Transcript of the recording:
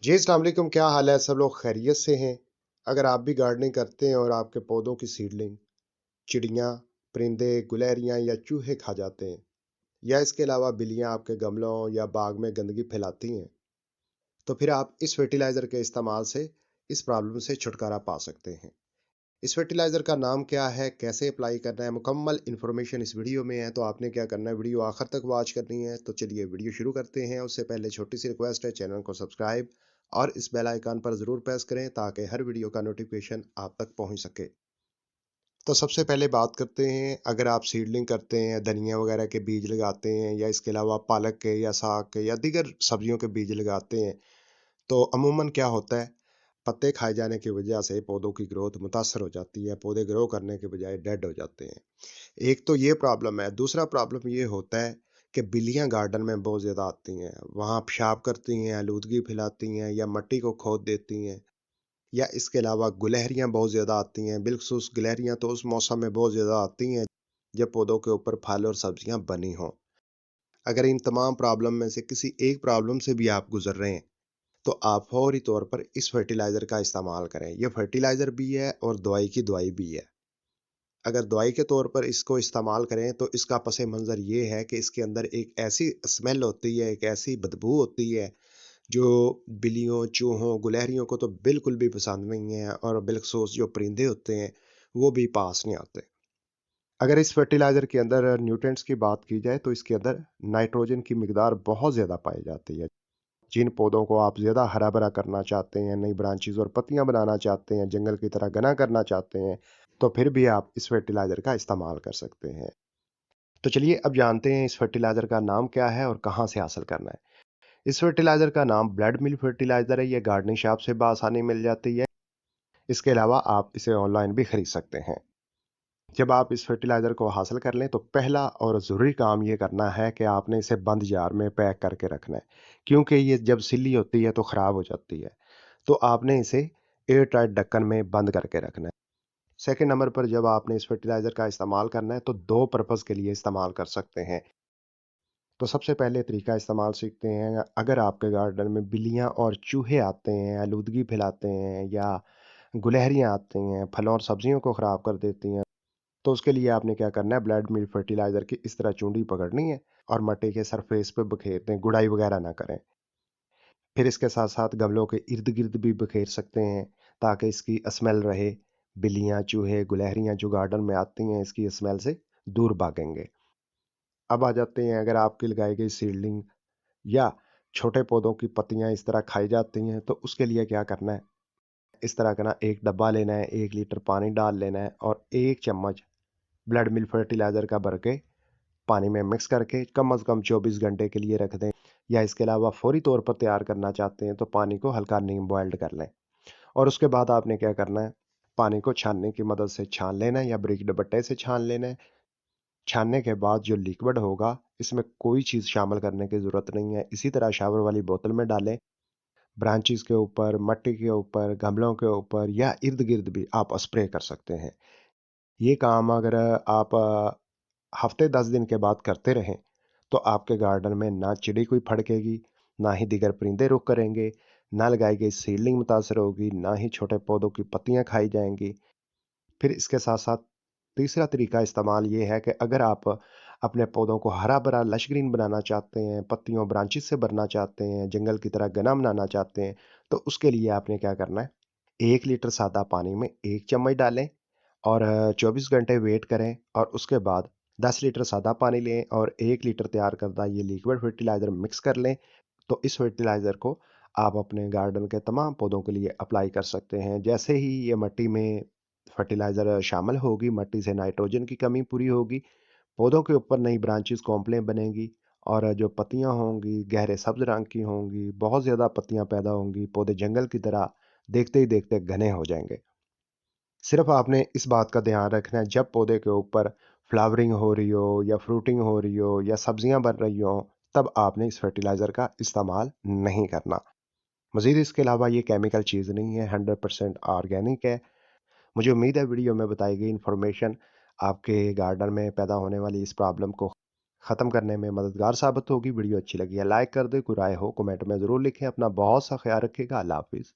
जी, अस्सलाम वालेकुम, क्या हाल है? सब लोग खैरियत से हैं? अगर आप भी गार्डनिंग करते हैं और आपके पौधों की सीडलिंग चिड़ियाँ, परिंदे, गुलहरियाँ या चूहे खा जाते हैं, या इसके अलावा बिल्लियाँ आपके गमलों या बाग में गंदगी फैलाती हैं, तो फिर आप इस फर्टिलाइज़र के इस्तेमाल से इस प्रॉब्लम से छुटकारा पा सकते हैं। इस फर्टिलाइज़र का नाम क्या है? कैसे अप्लाई करना है? मुकम्मल इन्फॉर्मेशन इस वीडियो में है, तो आपने क्या करना है, वीडियो आखिर तक वॉच करनी है। तो चलिए वीडियो शुरू करते हैं। उससे पहले छोटी सी रिक्वेस्ट है, चैनल को सब्सक्राइब और इस बेल आइकन पर ज़रूर प्रेस करें ताकि हर वीडियो का नोटिफिकेशन आप तक पहुंच सके। तो सबसे पहले बात करते हैं, अगर आप सीडलिंग करते हैं, धनिया वगैरह के बीज लगाते हैं या इसके अलावा पालक के या साग के या दीगर सब्जियों के बीज लगाते हैं, तो अमूमन क्या होता है, पत्ते खाए जाने की वजह से पौधों की ग्रोथ मुतासर हो जाती है, पौधे ग्रो करने के बजाय डेड हो जाते हैं। एक तो ये प्रॉब्लम है, दूसरा प्रॉब्लम ये होता है कि बिल्लियाँ गार्डन में बहुत ज़्यादा आती हैं, वहाँ पेशाब करती हैं, आलूदगी फैलाती हैं या मिट्टी को खोद देती हैं, या इसके अलावा गुलहरियाँ बहुत ज़्यादा आती हैं, बिलख़ुसूस गुलहरियाँ तो उस मौसम में बहुत ज़्यादा आती हैं जब पौधों के ऊपर फल और सब्जियाँ बनी हों। अगर इन तमाम प्रॉब्लम में से किसी एक प्रॉब्लम से भी आप गुज़र रहे हैं, तो आप फौरी तौर पर इस फर्टिलाइज़र का इस्तेमाल करें। ये फर्टिलाइज़र भी है और दवाई की दवाई भी है। अगर दवाई के तौर पर इसको इस्तेमाल करें तो इसका पस मंज़र ये है कि इसके अंदर एक ऐसी स्मेल होती है, एक ऐसी बदबू होती है, जो बिल्लियों, चूहों, गुलहरियों को तो बिल्कुल भी पसंद नहीं है और बिलख़ुसूस जो परिंदे होते हैं, वो भी पास नहीं आते। अगर इस फर्टिलाइज़र के अंदर न्यूट्रिएंट्स की बात की जाए तो इसके अंदर नाइट्रोजन की मिकदार बहुत ज़्यादा पाई जाती है। जिन पौधों को आप ज़्यादा हरा-भरा करना चाहते हैं, नई ब्रांचेज़ और पत्तियाँ बनाना चाहते हैं, जंगल की तरह घना करना चाहते हैं, तो फिर भी आप इस फर्टिलाइज़र का इस्तेमाल कर सकते हैं। तो चलिए अब जानते हैं इस फर्टिलाइज़र का नाम क्या है और कहाँ से हासिल करना है। इस फर्टिलाइज़र का नाम ब्लड मिल फर्टिलाइज़र है, ये गार्डनिंग शॉप से बआसानी मिल जाती है। इसके अलावा आप इसे ऑनलाइन भी खरीद सकते हैं। जब आप इस फर्टिलाइज़र को हासिल कर लें, तो पहला और ज़रूरी काम ये करना है कि आपने इसे बंद जार में पैक करके रखना है, क्योंकि ये जब सिली होती है तो ख़राब हो जाती है। तो आपने इसे एयर टाइट ढक्कन में बंद करके रखना है। सेकंड नंबर पर जब आपने इस फर्टिलाइज़र का इस्तेमाल करना है, तो 2 पर्पज़ के लिए इस्तेमाल कर सकते हैं। तो सबसे पहले तरीका इस्तेमाल सीखते हैं, अगर आपके गार्डन में बिल्लियाँ और चूहे आते हैं, आलूदगी फैलाते हैं या गुलहरियाँ आती हैं, फलों और सब्जियों को ख़राब कर देती हैं, तो उसके लिए आपने क्या करना है, ब्लड मिल फर्टिलाइज़र की इस तरह चूंडी पकड़नी है और मट्टी के सरफेस पे बखेर दें, गुड़ाई वगैरह ना करें। फिर इसके साथ-साथ गमलों के इर्द-गिर्द भी बखेर सकते हैं, ताकि इसकी स्मेल रहे। बिल्लियाँ, चूहे, गुलहरियाँ जो गार्डन में आती हैं, इसकी स्मेल से दूर भागेंगे। अब आ जाते हैं, अगर आपकी लगाई गई सीडलिंग या छोटे पौधों की पत्तियाँ इस तरह खाई जाती हैं, तो उसके लिए क्या करना है, इस तरह का ना एक डब्बा लेना है, 1 लीटर पानी डाल लेना है और 1 चम्मच ब्लड मिल फर्टिलाइज़र का भर के पानी में मिक्स करके कम से कम 24 घंटे के लिए रख दें। या इसके अलावा फौरी तौर पर तैयार करना चाहते हैं, तो पानी को हल्का नीम बॉइल्ड कर लें और उसके बाद आपने क्या करना है, पानी को छानने की मदद से छान लेना है या ब्रिक दुपट्टे से छान लेना है। छानने के बाद जो लिक्विड होगा, इसमें कोई चीज़ शामिल करने की ज़रूरत नहीं है। इसी तरह शावर वाली बोतल में डालें, ब्रांचेज़ के ऊपर, मिट्टी के ऊपर, गमलों के ऊपर या इर्द-गिर्द भी आप स्प्रे कर सकते हैं। ये काम अगर आप हफ़्ते 10 दिन के बाद करते रहें, तो आपके गार्डन में ना चिड़ी कोई फड़केगी, ना ही दीगर परिंदे रुक करेंगे, ना लगाई गई सीडलिंग मुतासर होगी, ना ही छोटे पौधों की पत्तियाँ खाई जाएँगी। फिर इसके साथ-साथ तीसरा तरीका इस्तेमाल ये है कि अगर आप अपने पौधों को हरा-भरा लश ग्रीन बनाना चाहते हैं, पत्तियों ब्रांचेज़ से भरना चाहते हैं, जंगल की तरह घना बनाना चाहते हैं, तो उसके लिए आपने क्या करना है, 1 लीटर सादा पानी में 1 चम्मच डालें और 24 घंटे वेट करें और उसके बाद 10 लीटर सादा पानी लें और 1 लीटर तैयार करदा ये लिक्विड फर्टिलाइज़र मिक्स कर लें। तो इस फर्टिलाइज़र को आप अपने गार्डन के तमाम पौधों के लिए अप्लाई कर सकते हैं। जैसे ही ये मिट्टी में फर्टिलाइज़र शामिल होगी, मिट्टी से नाइट्रोजन की कमी पूरी होगी, पौधों के ऊपर नई ब्रांचेज़ कॉम्प्लें बनेंगी और जो पत्तियाँ होंगी, गहरे सब्ज़ रंग की होंगी, बहुत ज़्यादा पत्तियाँ पैदा होंगी, पौधे जंगल की तरह देखते ही देखते घने हो जाएँगे। सिर्फ आपने इस बात का ध्यान रखना है, जब पौधे के ऊपर फ्लावरिंग हो रही हो या फ्रूटिंग हो रही हो या सब्जियां बन रही हो, तब आपने इस फर्टिलाइज़र का इस्तेमाल नहीं करना। मज़ीद इसके अलावा ये केमिकल चीज़ नहीं है, 100% ऑर्गेनिक है। मुझे उम्मीद है वीडियो में बताई गई इन्फॉर्मेशन आपके गार्डन में पैदा होने वाली इस प्रॉब्लम को ख़त्म करने में मददगार साबित होगी। वीडियो अच्छी लगी है लाइक कर दें, कोई राय हो कमेंट में ज़रूर लिखें। अपना बहुत सा ख्याल रखिएगा। अल्लाह हाफिज़।